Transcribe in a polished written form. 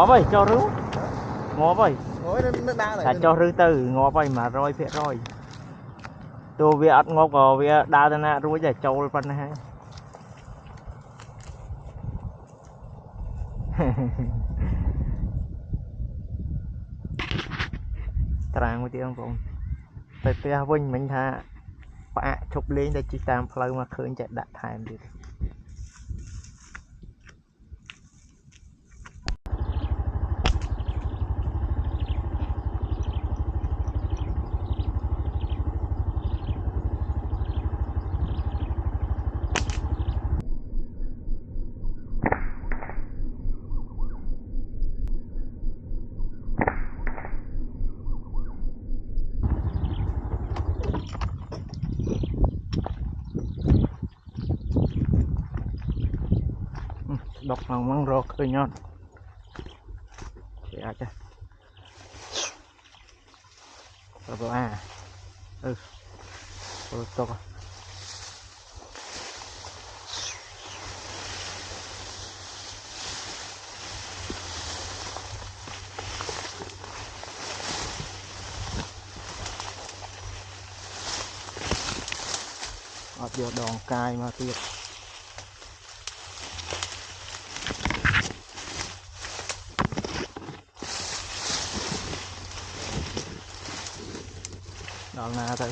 ngó vậy cho rú ngó vậy nó đau là cho rú từ ngó vậy mà rồi phía rồi tôi việc ăn ngó có việc đau tên nè rồi để trâu phân này tràng một tiếng cũng tại phía vinh mình tha bạ chụp lên để chỉ tam phơi mà khơi chạy đặt thèm đi đọc lòng măng rô khơi nhon sẽ chứ rồi à rồi tốt vô đòn cài mà tiệt đòn nào thôi